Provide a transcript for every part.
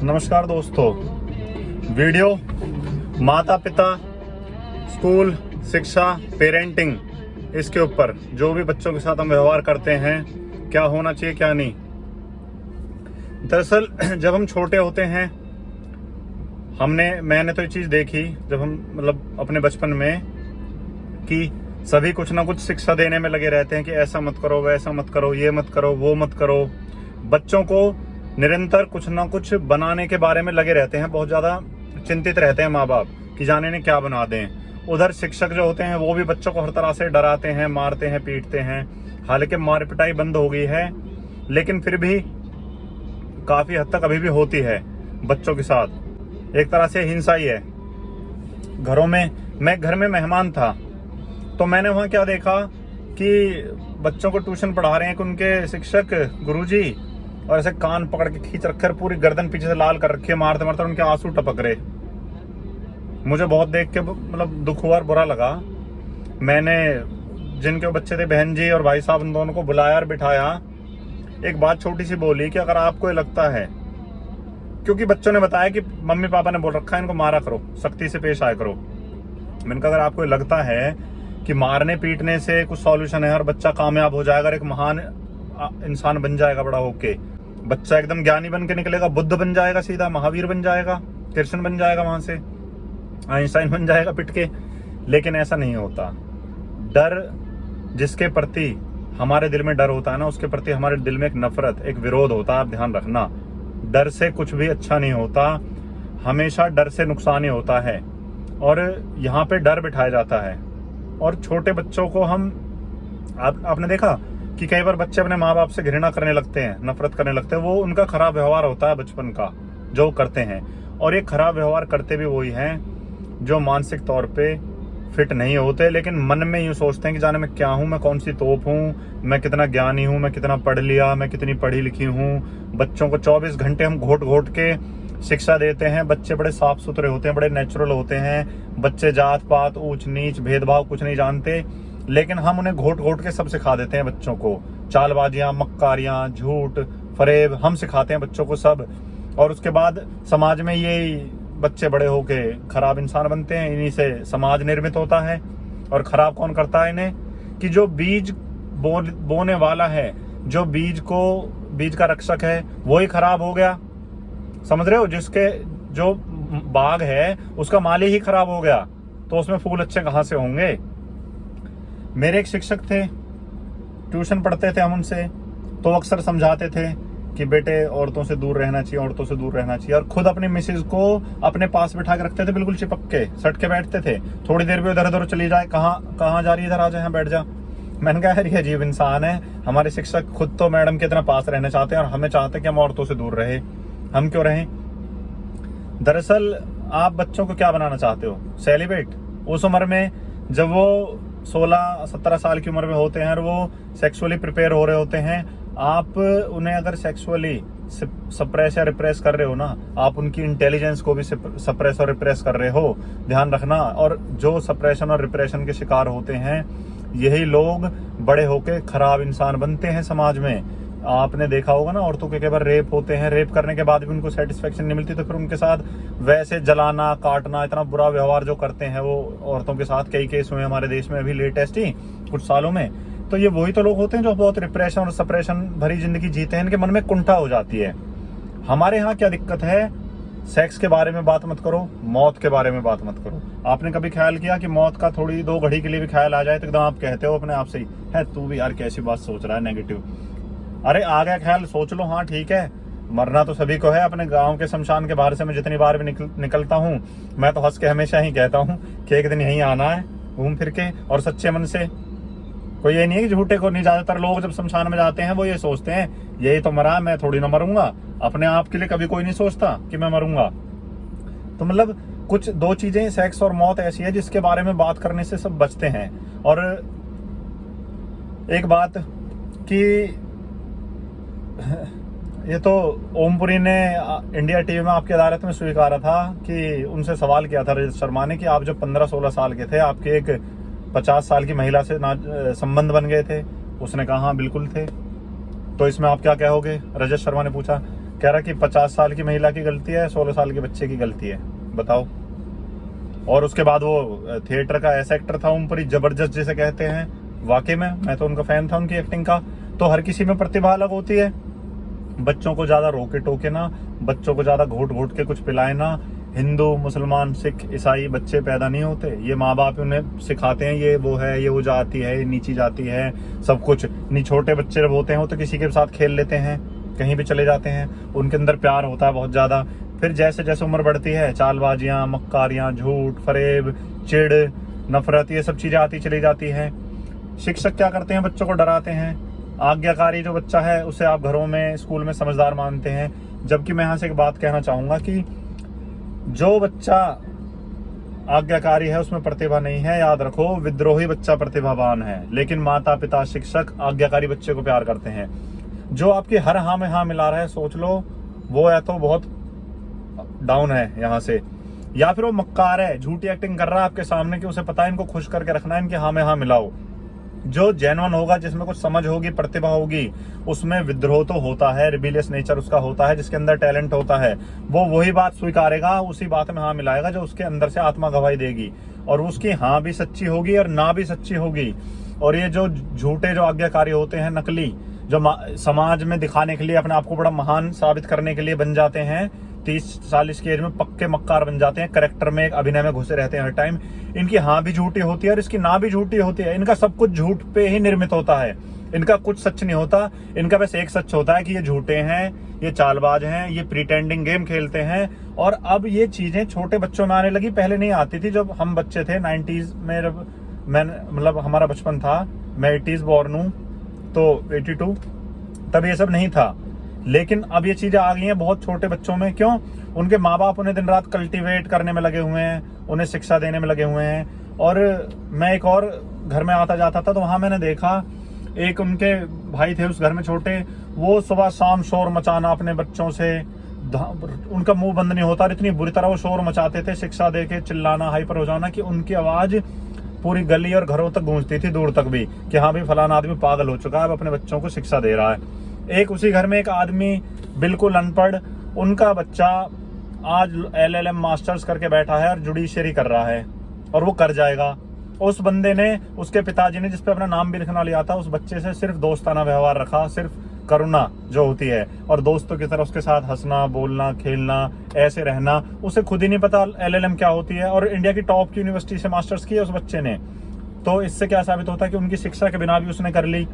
नमस्कार दोस्तों, वीडियो माता पिता, स्कूल, शिक्षा, पेरेंटिंग, इसके ऊपर जो भी बच्चों के साथ हम व्यवहार करते हैं क्या होना चाहिए क्या नहीं। दरअसल जब हम छोटे होते हैं मैंने तो ये चीज़ देखी जब हम अपने बचपन में कि सभी कुछ ना कुछ शिक्षा देने में लगे रहते हैं कि ऐसा मत करो, वैसा मत करो, ये मत करो, वो मत करो। बच्चों को निरंतर कुछ ना कुछ बनाने के बारे में लगे रहते हैं, बहुत ज़्यादा चिंतित रहते हैं माँ बाप कि जाने ने क्या बना दें। उधर शिक्षक जो होते हैं वो भी बच्चों को हर तरह से डराते हैं, मारते हैं, पीटते हैं। हालांकि मार पिटाई बंद हो गई है, लेकिन फिर भी काफ़ी हद तक अभी भी होती है बच्चों के साथ। एक तरह से हिंसा ही है। घरों में मैं घर में मेहमान था तो मैंने वहाँ क्या देखा कि बच्चों को ट्यूशन पढ़ा रहे हैं कि उनके शिक्षक गुरुजी और ऐसे कान पकड़ के खींच रखे, पूरी गर्दन पीछे से लाल कर रखी है, मारते मारते उनके आंसू टपक रहे। मुझे बहुत देख के दुख हुआ और बुरा लगा। मैंने जिनके बच्चे थे, बहन जी और भाई साहब, उन दोनों को बुलाया और बिठाया। एक बात छोटी सी बोली कि अगर आपको ये लगता है, क्योंकि बच्चों ने बताया कि मम्मी पापा ने बोल रखा है इनको मारा करो, सख्ती से पेश आया करो। मैंने कहा अगर आपको लगता है कि मारने पीटने से कुछ सॉल्यूशन है और बच्चा कामयाब हो जाएगा, एक महान इंसान बन जाएगा, बड़ा होके बच्चा एकदम ज्ञानी बन के निकलेगा, बुद्ध बन जाएगा, सीधा महावीर बन जाएगा, कृष्ण बन जाएगा, वहां से आइंस्टाइन बन जाएगा पिट के, लेकिन ऐसा नहीं होता। डर, जिसके प्रति हमारे दिल में डर होता है ना, उसके प्रति हमारे दिल में एक नफरत, एक विरोध होता है। आप ध्यान रखना, डर से कुछ भी अच्छा नहीं होता, हमेशा डर से नुकसान ही होता है। और यहाँ पे डर बिठाया जाता है। और छोटे बच्चों को आपने देखा कि कई बार बच्चे अपने माँ बाप से घृणा करने लगते हैं, नफरत करने लगते हैं। वो उनका खराब व्यवहार होता है बचपन का जो करते हैं। और ये खराब व्यवहार करते भी वही हैं जो मानसिक तौर पे फिट नहीं होते, लेकिन मन में यूँ सोचते हैं कि जाने मैं क्या हूँ, मैं कौन सी तोप हूँ, मैं कितना ज्ञानी हूँ, मैं कितना पढ़ लिया, मैं कितनी पढ़ी लिखी हूँ। बच्चों को 24 घंटे हम घोट घोट के शिक्षा देते हैं। बच्चे बड़े साफ सुथरे होते हैं, बड़े नेचुरल होते हैं। बच्चे जात पात, ऊंच नीच, भेदभाव कुछ नहीं जानते, लेकिन हम उन्हें घोट घोट के सब सिखा देते हैं बच्चों को। चालबाजियां, मक्कारियां, झूठ, फरेब हम सिखाते हैं बच्चों को सब। और उसके बाद समाज में ये बच्चे बड़े होके खराब इंसान बनते हैं। इन्हीं से समाज निर्मित होता है। और खराब कौन करता है इन्हें? कि जो बीज बोने वाला है, जो बीज का रक्षक है, वो ही खराब हो गया। समझ रहे हो? जिसके जो बाग है उसका माली ही खराब हो गया, तो उसमें फूल अच्छे कहाँ से होंगे। मेरे एक शिक्षक थे, ट्यूशन पढ़ते थे हम उनसे, तो अक्सर समझाते थे कि बेटे औरतों से दूर रहना चाहिए, औरतों से दूर रहना चाहिए। और खुद अपनी मिसेज को अपने पास बिठा के रखते थे, बिल्कुल चिपक के सट के बैठते थे। थोड़ी देर भी इधर उधर चली जाए, कहाँ जा रही है, इधर आ जाए, यहाँ बैठ जा। मैंने कहा यार ये अजीब इंसान है। हमारे शिक्षक खुद तो मैडम के इतना पास रहना चाहते हैं और हमें चाहते हैं कि हम औरतों से दूर रहे। हम क्यों रहें? दरअसल आप बच्चों को क्या बनाना चाहते हो? सेलिब्रेट? उस उम्र में जब वो 16-17 साल की उम्र में होते हैं और वो सेक्सुअली प्रिपेयर हो रहे होते हैं, आप उन्हें अगर सेक्सुअली सप्रेस या रिप्रेस कर रहे हो ना, आप उनकी इंटेलिजेंस को भी सप्रेस और रिप्रेस कर रहे हो। ध्यान रखना। और जो सप्रेशन और रिप्रेशन के शिकार होते हैं, यही लोग बड़े होके खराब इंसान बनते हैं समाज में। आपने देखा होगा ना, औरतों के कई बार रेप होते हैं, रेप करने के बाद भी उनको सेटिस्फेक्शन नहीं मिलती, तो फिर उनके साथ वैसे जलाना, काटना, इतना बुरा व्यवहार जो करते हैं वो औरतों के साथ। कई केस हुए हमारे देश में अभी लेटेस्ट ही कुछ सालों में। तो ये वही तो लोग होते हैं जो बहुत रिप्रेशन और सप्रेशन भरी जिंदगी जीते हैं, इनके मन में कुंठा हो जाती है। हमारे यहाँ क्या दिक्कत है? सेक्स के बारे में बात मत करो, मौत के बारे में बात मत करो। आपने कभी ख्याल किया कि मौत का थोड़ी 2 घड़ी के लिए भी ख्याल आ जाए तो एकदम आप कहते हो अपने आप से ही, है तू भी यार कैसी बात सोच रहा है, नेगेटिव। अरे आ गया ख्याल, सोच लो, हाँ ठीक है, मरना तो सभी को है। अपने गांव के शमशान के बाहर से मैं जितनी बार भी निकलता हूँ, मैं तो हंस के हमेशा ही कहता हूँ कि एक दिन यहीं आना है घूम फिर के, और सच्चे मन से। कोई ये नहीं है कि झूठे को नहीं। ज्यादातर लोग जब शमशान में जाते हैं वो ये सोचते हैं यही तो मरा, मैं थोड़ी ना मरूंगा। अपने आप के लिए कभी कोई नहीं सोचता कि मैं मरूंगा। तो मतलब कुछ 2 चीजें, सेक्स और मौत, ऐसी है जिसके बारे में बात करने से सब बचते हैं। और एक बात कि ये तो ओमपुरी ने इंडिया टीवी में आपकी अदालत में स्वीकारा था कि उनसे सवाल किया था रजत शर्मा ने कि आप जब 15-16 साल के थे, आपके एक 50 साल की महिला से संबंध बन गए थे। उसने कहा हाँ बिल्कुल थे। तो इसमें आप क्या कहोगे? रजत शर्मा ने पूछा। कह रहा कि 50 साल की महिला की गलती है, 16 साल के बच्चे की गलती है, बताओ। और उसके बाद वो थिएटर का ऐसा एक्टर था ओमपुरी, जबरदस्त जिसे कहते हैं, वाकई में मैं तो उनका फैन था, उनकी एक्टिंग का। तो हर किसी में प्रतिभा अलग होती है। बच्चों को ज्यादा रोके टोके ना, बच्चों को ज्यादा घोट घोट के कुछ पिलाए ना। हिंदू, मुसलमान, सिख, ईसाई बच्चे पैदा नहीं होते, ये माँ बाप उन्हें सिखाते हैं, ये वो है, ये वो जाति है, ये नीची जाति है, सब कुछ नहीं। छोटे बच्चे जब होते हैं वो तो किसी के साथ खेल लेते हैं, कहीं भी चले जाते हैं, उनके अंदर प्यार होता है बहुत ज्यादा। फिर जैसे जैसे उम्र बढ़ती है, चालबाजियां, मक्कारियां, झूठ, फरेब, चिड़, नफरत, ये सब चीजें आती चली जाती है। शिक्षक क्या करते हैं, बच्चों को डराते हैं। आज्ञाकारी जो बच्चा है उसे आप घरों में, स्कूल में समझदार मानते हैं। जबकि मैं यहाँ से एक बात कहना चाहूंगा कि जो बच्चा आज्ञाकारी है उसमें प्रतिभा नहीं है, याद रखो, विद्रोही बच्चा प्रतिभावान है। लेकिन माता पिता शिक्षक आज्ञाकारी बच्चे को प्यार करते हैं। जो आपकी हर हाँ में हाँ मिला रहा है, सोच लो वो या तो बहुत डाउन है यहाँ से, या फिर वो मक्कार है, झूठी एक्टिंग कर रहा है आपके सामने कि उसे पता है इनको खुश करके रखना है, इनके हाँ में हाँ मिलाओ। जो जेन्युइन होगा, जिसमें कुछ समझ होगी, प्रतिभा होगी, उसमें विद्रोह तो होता है, रिबेलियस नेचर उसका होता है, जिसके अंदर टैलेंट होता है वो वही बात स्वीकारेगा, उसी बात में हाँ मिलाएगा जो उसके अंदर से आत्मा गवाही देगी, और उसकी हाँ भी सच्ची होगी और ना भी सच्ची होगी। और ये जो झूठे जो आज्ञाकारी होते हैं, नकली, जो समाज में दिखाने के लिए, अपने आप को बड़ा महान साबित करने के लिए बन जाते हैं, 30-40 की एज में पक्के मक्कार बन जाते हैं, करेक्टर में, एक अभिनय में घुसे रहते हैं हर टाइम। इनकी हाँ भी झूठी होती है और इसकी ना भी झूठी होती है। इनका सब कुछ झूठ पे ही निर्मित होता है, इनका कुछ सच नहीं होता। इनका बस एक सच होता है कि ये झूठे हैं, ये चालबाज हैं, ये प्रीटेंडिंग गेम खेलते हैं। और अब ये चीजें छोटे बच्चों में आने लगी, पहले नहीं आती थी। जब हम बच्चे थे 90s में, जब मैं मतलब हमारा बचपन था, मैं 80s बॉर्न हूँ, तो 82, तब ये सब नहीं था। लेकिन अब ये चीजें आ गई हैं बहुत छोटे बच्चों में। क्यों? उनके माँ बाप उन्हें दिन रात कल्टीवेट करने में लगे हुए हैं, उन्हें शिक्षा देने में लगे हुए हैं। और मैं एक और घर में आता जाता था, तो वहां मैंने देखा, एक उनके भाई थे उस घर में छोटे, वो सुबह शाम शोर मचाना अपने बच्चों से, उनका मुंह बंद नहीं होता, इतनी बुरी तरह वो शोर मचाते थे, शिक्षा दे के चिल्लाना, हाइपर हो जाना, कि उनकी आवाज पूरी गली और घरों तक गूंजती थी, दूर तक भी, कि हाँ भाई फलाना आदमी पागल हो चुका है, अब अपने बच्चों को शिक्षा दे रहा है। एक उसी घर में एक आदमी बिल्कुल अनपढ़, उनका बच्चा आज LLM मास्टर्स करके बैठा है और जुडिशरी कर रहा है, और वो कर जाएगा। उस बंदे ने, उसके पिताजी ने, जिसपे अपना नाम भी लिखना लिया था, उस बच्चे से सिर्फ दोस्ताना व्यवहार रखा, सिर्फ करुणा जो होती है, और दोस्तों की तरह उसके साथ हंसना, बोलना, खेलना, ऐसे रहना। उसे खुद ही नहीं पता LLM क्या होती है, और इंडिया की टॉप की यूनिवर्सिटी से मास्टर्स किया उस बच्चे ने। तो इससे क्या साबित होता है कि उनकी शिक्षा के बिना भी उसने कर ली।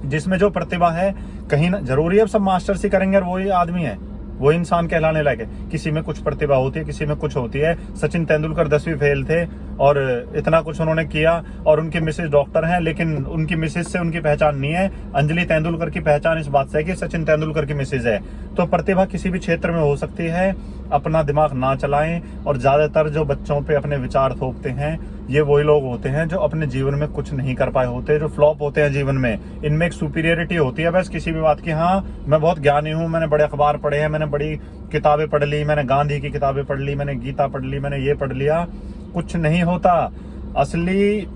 जिसमें जो प्रतिभा है, कहीं ना जरूरी है अब सब मास्टर्स ही करेंगे और वही आदमी है, वो इंसान कहलाने लायक है। किसी में कुछ प्रतिभा होती है, किसी में कुछ होती है। सचिन तेंदुलकर 10वीं फेल थे और इतना कुछ उन्होंने किया, और उनकी मिसेज डॉक्टर हैं, लेकिन उनकी मिसेज से उनकी पहचान नहीं है। अंजलि तेंदुलकर की पहचान इस बात से है कि सचिन तेंदुलकर की मिसेज है। तो प्रतिभा किसी भी क्षेत्र में हो सकती है। अपना दिमाग ना चलाएं। और ज्यादातर जो बच्चों पे अपने विचार थोपते हैं, ये वही लोग होते हैं जो अपने जीवन में कुछ नहीं कर पाए होते, जो फ्लॉप होते हैं जीवन में। इनमें एक सुपीरियरिटी होती है बस किसी भी बात की, हाँ मैं बहुत ज्ञानी हूँ, मैंने बड़े अखबार पढ़े हैं, मैंने बड़ी किताबें पढ़ ली, मैंने गांधी की किताबें पढ़ ली, मैंने गीता पढ़ ली, मैंने ये पढ़ लिया। कुछ नहीं होता। असली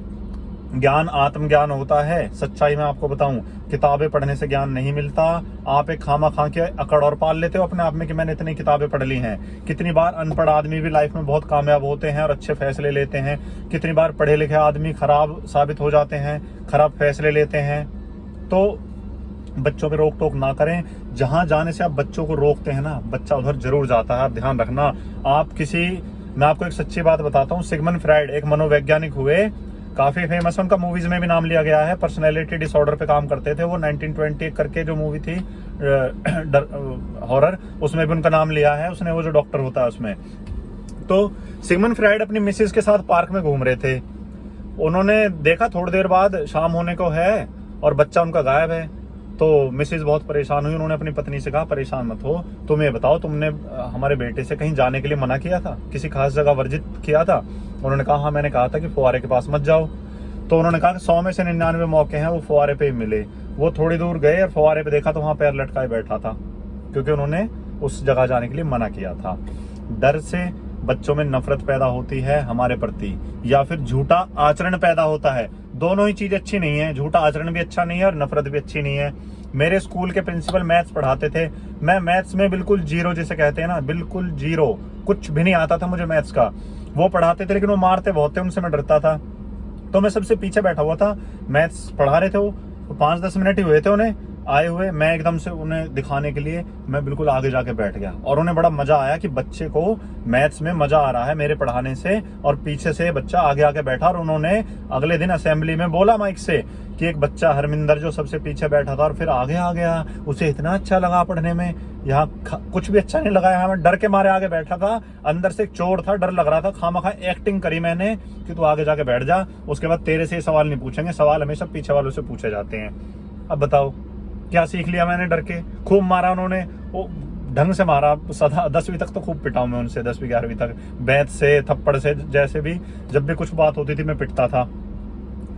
ज्ञान आत्मज्ञान होता है। सच्चाई में आपको बताऊं, किताबें पढ़ने से ज्ञान नहीं मिलता। आप एक खामा खा के अकड़ और पाल लेते हो अपने आप में कि मैंने इतनी किताबें पढ़ ली हैं। कितनी बार अनपढ़ आदमी भी लाइफ में बहुत कामयाब होते हैं और अच्छे फैसले लेते हैं। कितनी बार पढ़े लिखे आदमी खराब साबित हो जाते हैं, खराब फैसले लेते हैं। तो बच्चों पे रोक टोक ना करें। जहां जाने से आप बच्चों को रोकते हैं ना, बच्चा उधर जरूर जाता है। आप ध्यान रखना। मैं आपको एक सच्ची बात बताता हूँ। सिगमंड फ्राइड एक मनोवैज्ञानिक हुए, काफी फेमस है, उनका मूवीज में भी नाम लिया गया है। पर्सनैलिटी डिसऑर्डर पे काम करते थे वो। 1920 करके जो मूवी थी हॉरर, उसमें भी उनका नाम लिया है उसने, वो जो डॉक्टर होता है उसमें। तो सिगमंड फ्राइड अपनी मिसेज के साथ पार्क में घूम रहे थे। उन्होंने देखा थोड़ी देर बाद शाम होने को है और बच्चा उनका गायब है। तो मिसेज बहुत परेशान हुई। उन्होंने अपनी पत्नी से कहा, परेशान मत हो, तुम ये बताओ, तुमने हमारे बेटे से कहीं जाने के लिए मना किया था, किसी खास जगह वर्जित किया था? उन्होंने कहा, हाँ मैंने कहा था कि फुहारे के पास मत जाओ। तो उन्होंने कहा 100 में से 99 मौके हैं वो फुहारे पे ही मिले। वो थोड़ी दूर गए और फुहारे पे देखा तो वहां पैर लटकाए बैठा था, क्योंकि उन्होंने उस जगह जाने के लिए मना किया था। डर से बच्चों में नफरत पैदा होती है हमारे प्रति, या फिर झूठा आचरण पैदा होता है। दोनों ही चीज अच्छी नहीं है, झूठा आचरण भी अच्छा नहीं है और नफरत भी अच्छी नहीं है। मेरे स्कूल के प्रिंसिपल मैथ्स पढ़ाते थे, मैं मैथ्स में बिल्कुल जीरो जिसे कहते हैं ना, बिल्कुल जीरो, कुछ भी नहीं आता था मुझे मैथ्स का। वो पढ़ाते थे लेकिन वो मारते बहुत थे, उनसे मैं डरता था, तो मैं सबसे पीछे बैठा हुआ था। मैथ्स पढ़ा रहे थे वो, 5-10 मिनट ही हुए थे उन्हें आए हुए, मैं एकदम से उन्हें दिखाने के लिए मैं बिल्कुल आगे जाके बैठ गया, और उन्हें बड़ा मजा आया कि बच्चे को मैथ्स में मजा आ रहा है मेरे पढ़ाने से, और पीछे से बच्चा आगे आके बैठा। और उन्होंने अगले दिन असेंबली में बोला माइक से कि एक बच्चा हरमिंदर जो सबसे पीछे बैठा था और फिर आगे आ गया, उसे इतना अच्छा लगा पढ़ने में। यहाँ कुछ भी अच्छा नहीं लगा, यहाँ मैं डर के मारे आगे बैठा था, अंदर से एक चोर था, डर लग रहा था, खामखा एक्टिंग करी मैंने कि तू आगे जाके बैठ जा, उसके बाद तेरे से सवाल नहीं पूछेंगे, सवाल हमेशा पीछे वालों से पूछे जाते हैं। अब बताओ क्या सीख लिया मैंने डर के? खूब मारा उन्होंने, वो ढंग से मारा, सदा 10वीं तक तो खूब पिटा हूं मैं उनसे, 10वीं 11वीं तक, बैत से, थप्पड़ से, जैसे भी जब भी कुछ बात होती थी मैं पिटता था,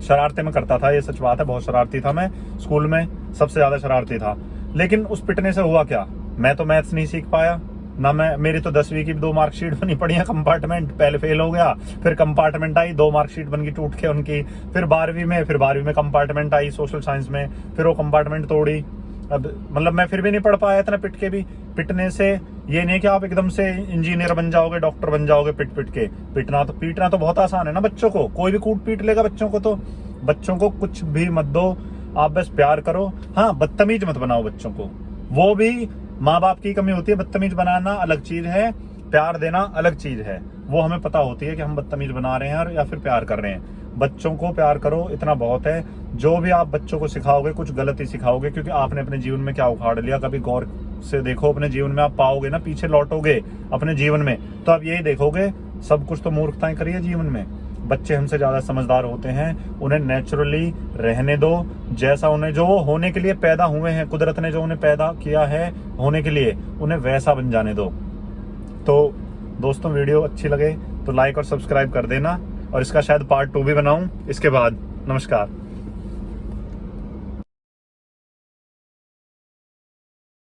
शरारतें में करता था, ये सच बात है, बहुत शरारती था मैं, स्कूल में सबसे ज्यादा शरारती था। लेकिन उस पिटने से हुआ क्या, मैं तो मैथ्स नहीं सीख पाया ना, मेरी तो 10वीं की 2 मार्कशीट बनी पड़ी है कंपार्टमेंट, पहले फेल हो गया, फिर कंपार्टमेंट आई, 2 मार्कशीट बन गई टूट के उनकी, फिर 12वीं में कंपार्टमेंट आई सोशल साइंस में, फिर वो कंपार्टमेंट तोड़ी। अब मतलब मैं फिर भी नहीं पढ़ पाया इतना पिट के भी। पिटने से ये नहीं कि आप एकदम से इंजीनियर बन जाओगे, डॉक्टर बन जाओगे पिट के। पीटना तो बहुत आसान है ना बच्चों को, कोई भी कूट पीट लेगा बच्चों को, तो बच्चों को कुछ भी मत दो, आप बस प्यार करो। हाँ, बदतमीज मत बनाओ बच्चों को, वो भी माँ बाप की कमी होती है, बदतमीज बनाना अलग चीज है, प्यार देना अलग चीज है। वो हमें पता होती है कि हम बदतमीज बना रहे हैं या फिर प्यार कर रहे हैं। बच्चों को प्यार करो, इतना बहुत है। जो भी आप बच्चों को सिखाओगे कुछ गलत ही सिखाओगे, क्योंकि आपने अपने जीवन में क्या उखाड़ लिया, कभी गौर से देखो अपने जीवन में, आप पाओगे ना, पीछे लौटोगे अपने जीवन में तो आप यही देखोगे सब कुछ तो मूर्खताएं करी है जीवन में। बच्चे हमसे ज्यादा समझदार होते हैं, उन्हें नेचुरली रहने दो, जैसा उन्हें जो वो होने के लिए पैदा हुए हैं, कुदरत ने जो उन्हें पैदा किया है होने के लिए, उन्हें वैसा बन जाने दो। तो दोस्तों, वीडियो अच्छी लगे तो लाइक और सब्सक्राइब कर देना, और इसका शायद पार्ट 2 भी बनाऊं इसके बाद। नमस्कार।